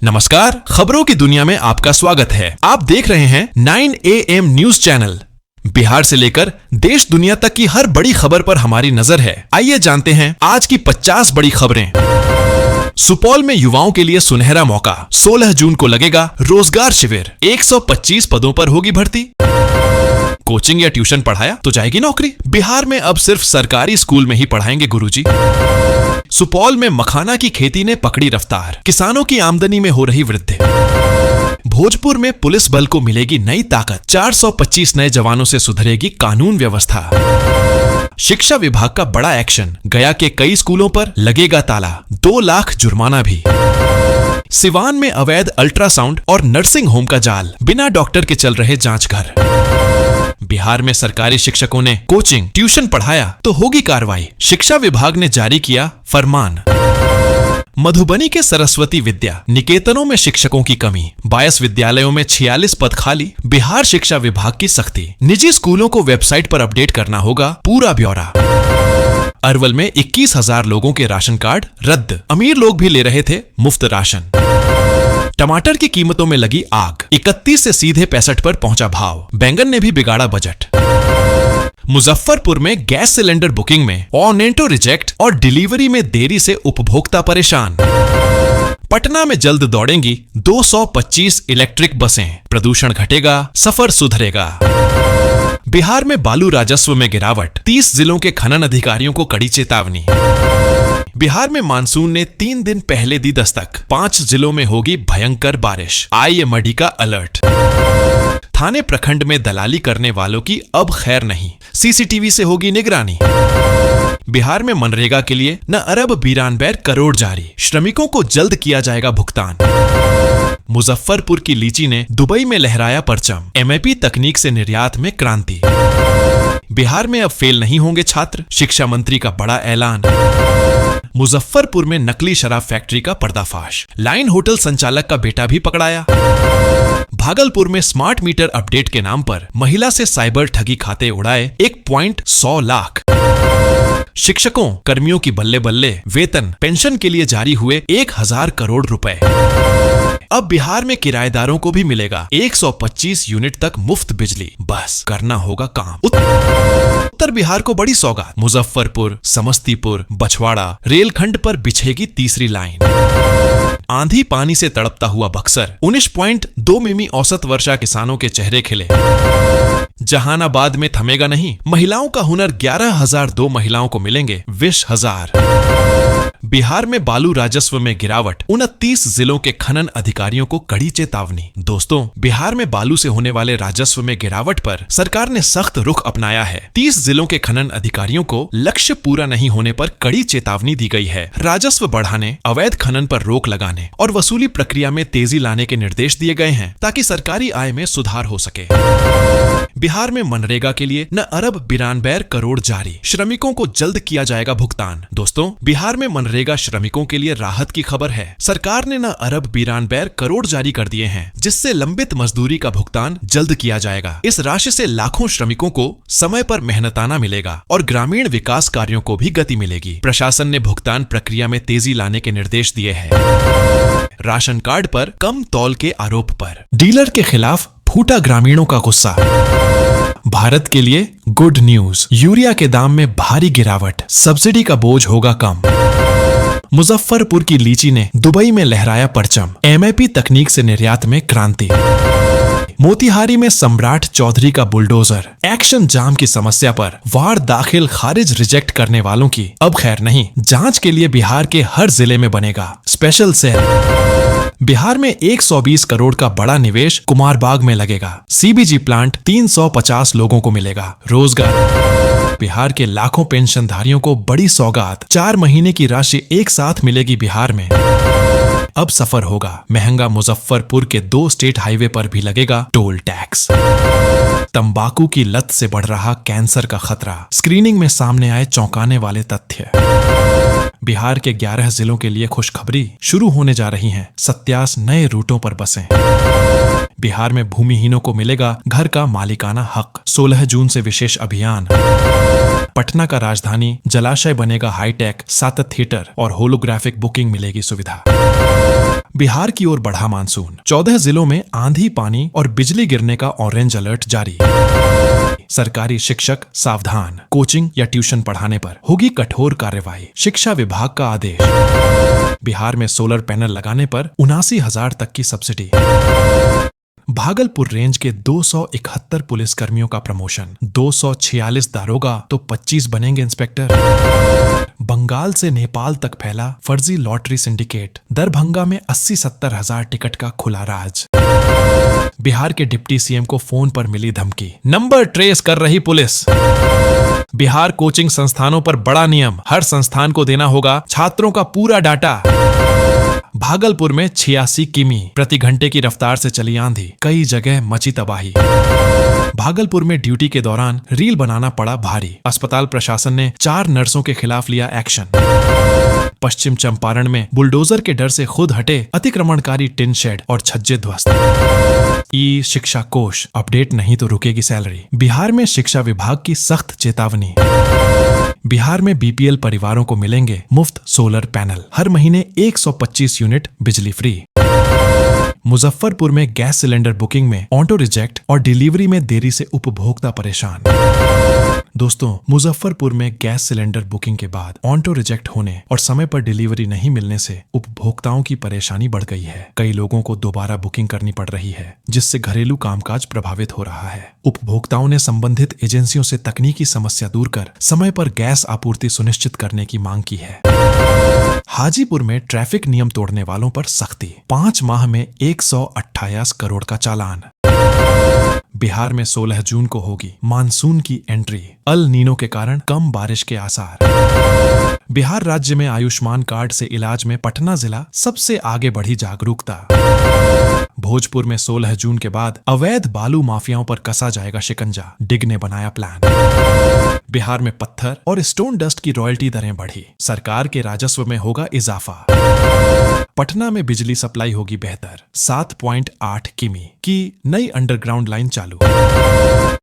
नमस्कार, खबरों की दुनिया में आपका स्वागत है। आप देख रहे हैं 9 AM न्यूज चैनल। बिहार से लेकर देश दुनिया तक की हर बड़ी खबर पर हमारी नजर है। आइए जानते हैं आज की 50 बड़ी खबरें। सुपौल में युवाओं के लिए सुनहरा मौका, 16 जून को लगेगा रोजगार शिविर, 125 पदों पर होगी भर्ती। कोचिंग या ट्यूशन पढ़ाया तो जाएगी नौकरी। बिहार में अब सिर्फ सरकारी स्कूल में ही पढ़ाएंगे गुरुजी। सुपौल में मखाना की खेती ने पकड़ी रफ्तार, किसानों की आमदनी में हो रही वृद्धि। भोजपुर में पुलिस बल को मिलेगी नई ताकत, 425 नए जवानों से सुधरेगी कानून व्यवस्था। शिक्षा विभाग का बड़ा एक्शन, गया के कई स्कूलों पर लगेगा ताला, 2 लाख जुर्माना भी। सिवान में अवैध अल्ट्रासाउंड और नर्सिंग होम का जाल, बिना डॉक्टर के चल रहे जांच घर। बिहार में सरकारी शिक्षकों ने कोचिंग ट्यूशन पढ़ाया तो होगी कार्रवाई, शिक्षा विभाग ने जारी किया फरमान। मधुबनी के सरस्वती विद्या निकेतनों में शिक्षकों की कमी, 22 विद्यालयों में 46 पद खाली, बिहार शिक्षा विभाग की सख्ती। निजी स्कूलों को वेबसाइट पर अपडेट करना होगा पूरा ब्यौरा। अरवल में 21,000 लोगों के राशन कार्ड रद्द, अमीर लोग भी ले रहे थे मुफ्त राशन। टमाटर की कीमतों में लगी आग, 31 से सीधे 65 पर पहुंचा भाव, बैंगन ने भी बिगाड़ा बजट। मुजफ्फरपुर में गैस सिलेंडर बुकिंग में ऑनेटो रिजेक्ट और डिलीवरी में देरी से उपभोक्ता परेशान। पटना में जल्द दौड़ेंगी 225 इलेक्ट्रिक बसें, प्रदूषण घटेगा, सफर सुधरेगा। बिहार में बालू राजस्व में गिरावट, 30 जिलों के खनन अधिकारियों को कड़ी चेतावनी। बिहार में मानसून ने 3 दिन पहले दी दस्तक, 5 जिलों में होगी भयंकर बारिश, IMD का अलर्ट। थाने प्रखंड में दलाली करने वालों की अब खैर नहीं, CCTV से होगी निगरानी। बिहार में मनरेगा के लिए न अरब 92 करोड़ जारी, श्रमिकों को जल्द किया जाएगा भुगतान। मुजफ्फरपुर की लीची ने दुबई में लहराया परचम, MAP तकनीक से निर्यात में क्रांति। बिहार में अब फेल नहीं होंगे छात्र, शिक्षा मंत्री का बड़ा ऐलान। मुजफ्फरपुर में नकली शराब फैक्ट्री का पर्दाफाश, लाइन होटल संचालक का बेटा भी पकड़ाया। भागलपुर में स्मार्ट मीटर अपडेट के नाम पर महिला से साइबर ठगी खाते उड़ाए 1.100 लाख। शिक्षकों कर्मियों की बल्ले बल्ले, वेतन पेंशन के लिए जारी हुए 1000 करोड़ रुपए। अब बिहार में किराएदारों को भी मिलेगा 125 यूनिट तक मुफ्त बिजली, बस करना होगा काम। उत्तर बिहार को बड़ी सौगात, मुजफ्फरपुर, समस्तीपुर, बछवाड़ा रेलखंड पर बिछेगी तीसरी लाइन। आंधी पानी से तड़पता हुआ बक्सर, 19.2 मिमी औसत वर्षा, किसानों के चेहरे खिले। जहानाबाद में थमेगा नहीं, महिलाओं का हुनर, 11,002 महिलाओं को मिलेंगे 20,000। बिहार में बालू राजस्व में गिरावट, 29 जिलों के खनन अधिकारियों को कड़ी चेतावनी। दोस्तों, बिहार में बालू से होने वाले राजस्व में गिरावट पर सरकार ने सख्त रुख अपनाया है। 30 जिलों के खनन अधिकारियों को लक्ष्य पूरा नहीं होने पर कड़ी चेतावनी दी गई है। राजस्व बढ़ाने, अवैध खनन पर रोक लगाने और वसूली प्रक्रिया में तेजी लाने के निर्देश दिए गए हैं ताकि सरकारी आय में सुधार हो सके। बिहार में मनरेगा के लिए न अरब 92 करोड़ जारी, श्रमिकों को जल्द किया जाएगा भुगतान। दोस्तों, बिहार में मनरेगा श्रमिकों के लिए राहत की खबर है। सरकार ने न अरब 92 करोड़ जारी कर दिए हैं, जिससे लंबित मजदूरी का भुगतान जल्द किया जाएगा। इस राशि से लाखों श्रमिकों को समय पर मेहनताना मिलेगा और ग्रामीण विकास कार्यों को भी गति मिलेगी। प्रशासन ने भुगतान प्रक्रिया में तेजी लाने के निर्देश दिए हैं। राशन कार्ड पर कम तौल के आरोप पर डीलर के खिलाफ फूटा ग्रामीणों का गुस्सा। भारत के लिए गुड न्यूज, यूरिया के दाम में भारी गिरावट, सब्सिडी का बोझ होगा कम। मुजफ्फरपुर की लीची ने दुबई में लहराया परचम, MAP तकनीक से निर्यात में क्रांति। मोतिहारी में सम्राट चौधरी का बुलडोजर, एक्शन जाम की समस्या पर वार दाखिल खारिज रिजेक्ट करने वालों की अब खैर नहीं, जांच के लिए बिहार के हर जिले में बनेगा स्पेशल सेल। बिहार में 120 करोड़ का बड़ा निवेश कुमारबाग में लगेगा, CBG प्लांट, 350 लोगों को मिलेगा रोजगार। बिहार के लाखों पेंशनधारियों को बड़ी सौगात, 4 महीने की राशि एक साथ मिलेगी बिहार में। अब सफर होगा महंगा, मुजफ्फरपुर के 2 स्टेट हाईवे पर भी लगेगा टोल टैक्स। तंबाकू की लत से बढ़ रहा कैंसर का खतरा, स्क्रीनिंग में सामने आए चौंकाने वाले तथ्य। बिहार के 11 जिलों के लिए खुशखबरी, शुरू होने जा रही हैं 27 नए रूटों पर बसें। बिहार में भूमिहीनों को मिलेगा घर का मालिकाना हक, 16 जून से विशेष अभियान। पटना का राजधानी जलाशय बनेगा हाईटेक, 7 थिएटर और होलोग्राफिक बुकिंग मिलेगी सुविधा। बिहार की ओर बढ़ा मानसून। 14 जिलों में आंधी, पानी और बिजली गिरने का ऑरेंज अलर्ट जारी। सरकारी शिक्षक सावधान, कोचिंग या ट्यूशन पढ़ाने पर होगी कठोर कार्रवाई, शिक्षा विभाग का आदेश। बिहार में सोलर पैनल लगाने पर 79,000 तक की सब्सिडी। भागलपुर रेंज के 271 पुलिस कर्मियों का प्रमोशन, 246 दारोगा तो 25 बनेंगे इंस्पेक्टर। बंगाल से नेपाल तक फैला फर्जी लॉटरी सिंडिकेट, दरभंगा में 80-70 हजार टिकट का खुला राज। बिहार के डिप्टी सीएम को फोन पर मिली धमकी, नंबर ट्रेस कर रही पुलिस। बिहार कोचिंग संस्थानों पर बड़ा नियम, हर संस्थान को देना होगा छात्रों का पूरा डाटा। भागलपुर में 86 किमी प्रति घंटे की रफ्तार से चली आंधी, कई जगह मची तबाही। भागलपुर में ड्यूटी के दौरान रील बनाना पड़ा भारी, अस्पताल प्रशासन ने 4 नर्सों के खिलाफ लिया एक्शन। पश्चिम चंपारण में बुलडोजर के डर से खुद हटे अतिक्रमणकारी टिन शेड और छज्जे ध्वस्त। ई शिक्षा कोष अपडेट नहीं तो रुकेगी सैलरी। बिहार में शिक्षा विभाग की सख्त चेतावनी। बिहार में बीपीएल परिवारों को मिलेंगे मुफ्त सोलर पैनल, हर महीने 125 यूनिट बिजली फ्री। मुजफ्फरपुर में गैस सिलेंडर बुकिंग में ऑटो रिजेक्ट और डिलीवरी में देरी से उपभोक्ता परेशान। दोस्तों, मुजफ्फरपुर में गैस सिलेंडर बुकिंग के बाद ऑटो रिजेक्ट होने और समय पर डिलीवरी नहीं मिलने से उपभोक्ताओं की परेशानी बढ़ गई है। कई लोगों को दोबारा बुकिंग करनी पड़ रही है, जिससे घरेलू कामकाज प्रभावित हो रहा है। उपभोक्ताओं ने संबंधित एजेंसियों से तकनीकी समस्या दूर कर समय पर गैस आपूर्ति सुनिश्चित करने की मांग की है। हाजीपुर में ट्रैफिक नियम तोड़ने वालों पर सख्ती, 5 माह में 128 करोड़ का चालान। बिहार में 16 जून को होगी मानसून की एंट्री, अल नीनो के कारण कम बारिश के आसार। बिहार राज्य में आयुष्मान कार्ड से इलाज में पटना जिला सबसे आगे बढ़ी जागरूकता। भोजपुर में 16 जून के बाद अवैध बालू माफियाओं पर कसा जाएगा शिकंजा, डिग ने बनाया प्लान। बिहार में पत्थर और स्टोन डस्ट की रॉयल्टी दरें बढ़ी, सरकार के राजस्व में होगा इजाफा। पटना में बिजली सप्लाई होगी बेहतर, 7.8 किमी की नई अंडरग्राउंड लाइन चालू।